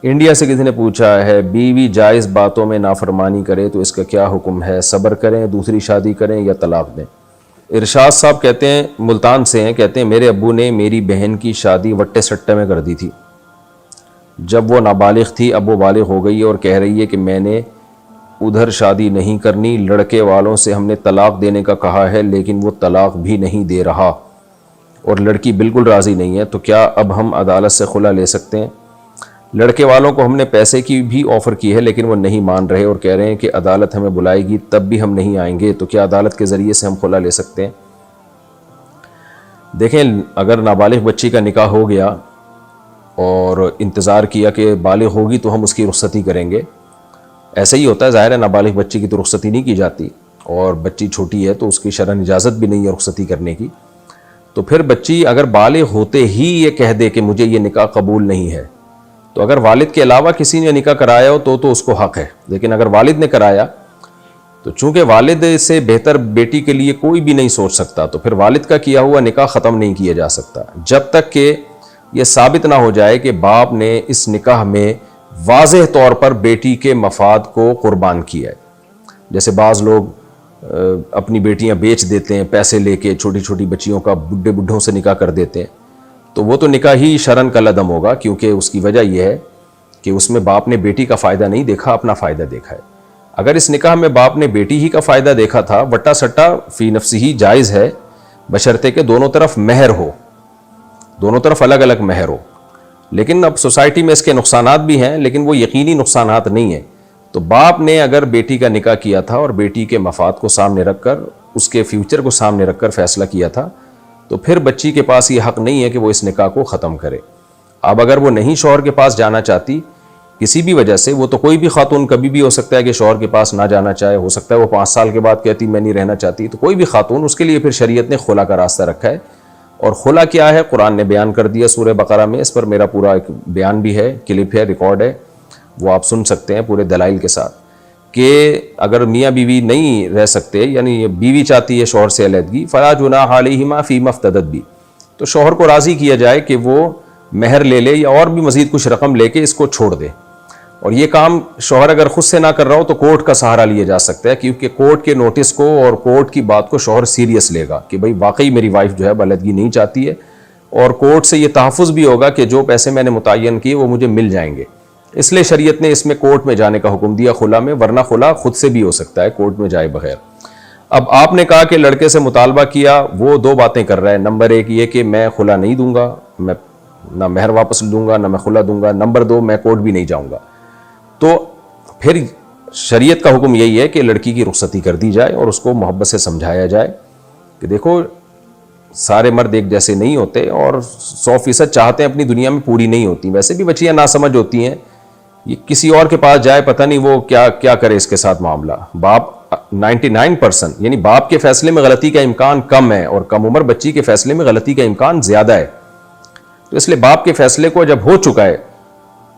India سے کسی نے پوچھا ہے بیوی جائز باتوں میں نافرمانی کرے تو اس کا کیا حکم ہے؟ صبر کریں، دوسری شادی کریں یا طلاق دیں؟ ارشاد صاحب کہتے ہیں، ملتان سے ہیں، کہتے ہیں میرے ابو نے میری بہن کی شادی وٹے سٹے میں کر دی تھی۔ جب وہ نابالغ تھی، اب وہ بالغ ہو گئی اور کہہ رہی ہے کہ میں نے ادھر شادی نہیں کرنی، لڑکے والوں سے ہم نے طلاق دینے کا کہا ہے لیکن وہ طلاق بھی نہیں دے رہا اور لڑکی بالکل راضی نہیں ہے، تو کیا اب ہم عدالت سے خلا لے سکتے ہیں؟ لڑکے والوں کو ہم نے پیسے کی بھی آفر کی ہے لیکن وہ نہیں مان رہے اور کہہ رہے ہیں کہ عدالت ہمیں بلائے گی تب بھی ہم نہیں آئیں گے، تو کیا عدالت کے ذریعے سے ہم خلا لے سکتے ہیں؟ دیکھیں، اگر نابالغ بچی کا نکاح ہو گیا اور انتظار کیا کہ بالغ ہوگی تو ہم اس کی رخصتی کریں گے، ایسا ہی ہوتا ہے، ظاہر ہے نابالغ بچی کی تو رخصتی نہیں کی جاتی، اور بچی چھوٹی ہے تو اس کی شرعاً اجازت بھی نہیں ہے رخصتی کرنے کی، تو پھر بچی اگر بالغ ہوتے ہی یہ کہہ دے کہ مجھے یہ نکاح قبول نہیں ہے، تو اگر والد کے علاوہ کسی نے نکاح کرایا ہو تو اس کو حق ہے، لیکن اگر والد نے کرایا تو چونکہ والد سے بہتر بیٹی کے لیے کوئی بھی نہیں سوچ سکتا، تو پھر والد کا کیا ہوا نکاح ختم نہیں کیا جا سکتا جب تک کہ یہ ثابت نہ ہو جائے کہ باپ نے اس نکاح میں واضح طور پر بیٹی کے مفاد کو قربان کیا ہے۔ جیسے بعض لوگ اپنی بیٹیاں بیچ دیتے ہیں پیسے لے کے، چھوٹی چھوٹی بچیوں کا بڈھوں سے نکاح کر دیتے ہیں، تو وہ تو نکاح ہی شرعاً کالعدم ہوگا، کیونکہ اس کی وجہ یہ ہے کہ اس میں باپ نے بیٹی کا فائدہ نہیں دیکھا، اپنا فائدہ دیکھا ہے۔ اگر اس نکاح میں باپ نے بیٹی ہی کا فائدہ دیکھا تھا، وٹا سٹا فی نفسی ہی جائز ہے، بشرطے کہ دونوں طرف مہر ہو، دونوں طرف الگ الگ مہر ہو، لیکن اب سوسائٹی میں اس کے نقصانات بھی ہیں لیکن وہ یقینی نقصانات نہیں ہیں۔ تو باپ نے اگر بیٹی کا نکاح کیا تھا اور بیٹی کے مفاد کو سامنے رکھ کر، اس کے فیوچر کو سامنے رکھ کر فیصلہ کیا تھا، تو پھر بچی کے پاس یہ حق نہیں ہے کہ وہ اس نکاح کو ختم کرے۔ اب اگر وہ نہیں شوہر کے پاس جانا چاہتی کسی بھی وجہ سے، وہ تو کوئی بھی خاتون کبھی بھی ہو سکتا ہے کہ شوہر کے پاس نہ جانا چاہے، ہو سکتا ہے وہ 5 سال کے بعد کہتی میں نہیں رہنا چاہتی، تو کوئی بھی خاتون، اس کے لیے پھر شریعت نے خلا کا راستہ رکھا ہے۔ اور خلا کیا ہے قرآن نے بیان کر دیا سورہ بقرہ میں، اس پر میرا پورا ایک بیان بھی ہے، کلپ ہے، ریکارڈ ہے، وہ آپ سن سکتے ہیں پورے دلائل کے ساتھ، کہ اگر میاں بیوی نہیں رہ سکتے، یعنی بیوی چاہتی ہے شوہر سے علیحدگی، فلا جناح علیہما فیما افتدت بھی، تو شوہر کو راضی کیا جائے کہ وہ مہر لے لے یا اور بھی مزید کچھ رقم لے کے اس کو چھوڑ دے، اور یہ کام شوہر اگر خود سے نہ کر رہا ہو تو کورٹ کا سہارا لیا جا سکتا ہے، کیونکہ کورٹ کے نوٹس کو اور کورٹ کی بات کو شوہر سیریس لے گا کہ بھئی واقعی میری وائف جو ہے علیحدگی نہیں چاہتی ہے، اور کورٹ سے یہ تحفظ بھی ہوگا کہ جو پیسے میں نے متعین کیے وہ مجھے مل جائیں گے، اس لیے شریعت نے اس میں کورٹ میں جانے کا حکم دیا خلا میں، ورنہ خلا خود سے بھی ہو سکتا ہے کورٹ میں جائے بغیر۔ اب آپ نے کہا کہ لڑکے سے مطالبہ کیا، وہ 2 باتیں کر رہا ہے، نمبر 1 یہ کہ میں خلا نہیں دوں گا، میں نہ مہر واپس دوں گا نہ میں خلا دوں گا، نمبر 2 میں کورٹ بھی نہیں جاؤں گا، تو پھر شریعت کا حکم یہی ہے کہ لڑکی کی رخصتی کر دی جائے اور اس کو محبت سے سمجھایا جائے کہ دیکھو سارے مرد ایک جیسے نہیں ہوتے، اور 100% چاہتے ہیں اپنی دنیا میں پوری نہیں ہوتی، ویسے بھی بچیاں ناسمجھ ہوتی ہیں، یہ کسی اور کے پاس جائے پتہ نہیں وہ کیا کرے اس کے ساتھ معاملہ۔ باپ 99% یعنی باپ کے فیصلے میں غلطی کا امکان کم ہے، اور کم عمر بچی کے فیصلے میں غلطی کا امکان زیادہ ہے، تو اس لیے باپ کے فیصلے کو جب ہو چکا ہے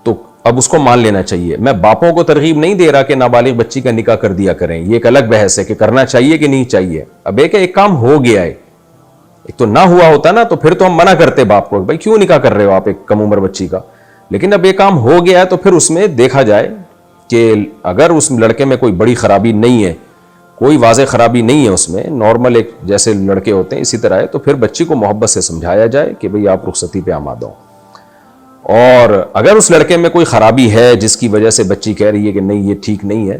تو اب اس کو مان لینا چاہیے۔ میں باپوں کو ترغیب نہیں دے رہا کہ نابالغ بچی کا نکاح کر دیا کریں، یہ ایک الگ بحث ہے کہ کرنا چاہیے کہ نہیں چاہیے۔ اب ایک کام ہو گیا ہے، ایک تو نہ ہوا ہوتا نا تو پھر تو ہم منع کرتے باپ کو، بھائی کیوں نکاح کر رہے ہو آپ ایک کم عمر بچی کا، لیکن اب ایک کام ہو گیا ہے تو پھر اس میں دیکھا جائے کہ اگر اس لڑکے میں کوئی بڑی خرابی نہیں ہے، کوئی واضح خرابی نہیں ہے اس میں، نارمل ایک جیسے لڑکے ہوتے ہیں اسی طرح ہے، تو پھر بچی کو محبت سے سمجھایا جائے کہ بھئی آپ رخصتی پہ آمادہ ہوں۔ اور اگر اس لڑکے میں کوئی خرابی ہے جس کی وجہ سے بچی کہہ رہی ہے کہ نہیں یہ ٹھیک نہیں ہے،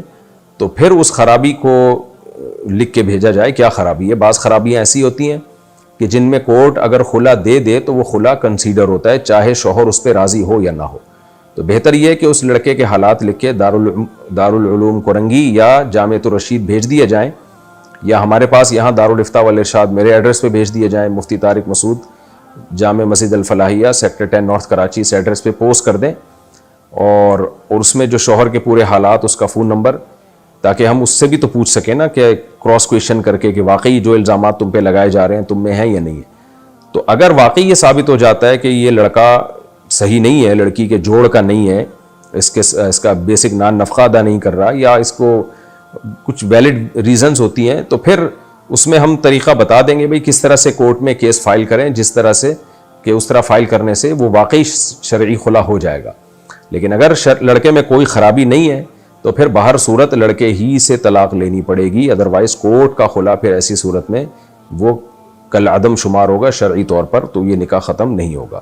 تو پھر اس خرابی کو لکھ کے بھیجا جائے کیا خرابی ہے۔ بعض خرابیاں ایسی ہوتی ہیں کہ جن میں کورٹ اگر خلا دے دے تو وہ خلا کنسیڈر ہوتا ہے، چاہے شوہر اس پہ راضی ہو یا نہ ہو، تو بہتر یہ ہے کہ اس لڑکے کے حالات لکھ کے دارالعلوم کرنگی یا جامعۃ الرشید بھیج دیے جائیں، یا ہمارے پاس یہاں دارالافتاء والارشاد میرے ایڈریس پہ بھیج دیے جائیں، مفتی طارق مسعود، جامع مسجد الفلاحیہ، سیکٹر 10 نارتھ کراچی، اس ایڈریس پہ پوسٹ کر دیں، اور اس میں جو شوہر کے پورے حالات، اس کا فون نمبر، تاکہ ہم اس سے بھی تو پوچھ سکیں نا کہ کراس کویشچن کر کے کہ واقعی جو الزامات تم پہ لگائے جا رہے ہیں تم میں ہیں یا نہیں ہے۔ تو اگر واقعی یہ ثابت ہو جاتا ہے کہ یہ لڑکا صحیح نہیں ہے، لڑکی کے جوڑ کا نہیں ہے، اس کا بیسک نان نفقہ ادا نہیں کر رہا، یا اس کو کچھ ویلڈ ریزنز ہوتی ہیں، تو پھر اس میں ہم طریقہ بتا دیں گے بھئی کس طرح سے کورٹ میں کیس فائل کریں، جس طرح سے کہ اس طرح فائل کرنے سے وہ واقعی شرعی خلا ہو جائے گا۔ لیکن اگر لڑکے میں کوئی خرابی نہیں ہے تو پھر باہر صورت لڑکے ہی سے طلاق لینی پڑے گی، ادروائز کورٹ کا خلا پھر ایسی صورت میں وہ کالعدم شمار ہوگا شرعی طور پر، تو یہ نکاح ختم نہیں ہوگا۔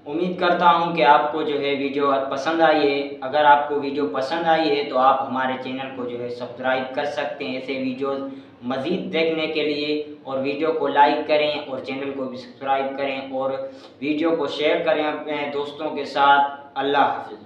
امید کرتا ہوں کہ آپ کو جو ہے ویڈیو پسند آئی ہے۔ اگر آپ کو ویڈیو پسند آئی ہے تو آپ ہمارے چینل کو جو ہے سبسکرائب کر سکتے ہیں ایسے ویڈیوز مزید دیکھنے کے لیے، اور ویڈیو کو لائک کریں اور چینل کو بھی سبسکرائب کریں اور ویڈیو کو شیئر کریں اپنے دوستوں کے ساتھ۔ اللہ حافظ۔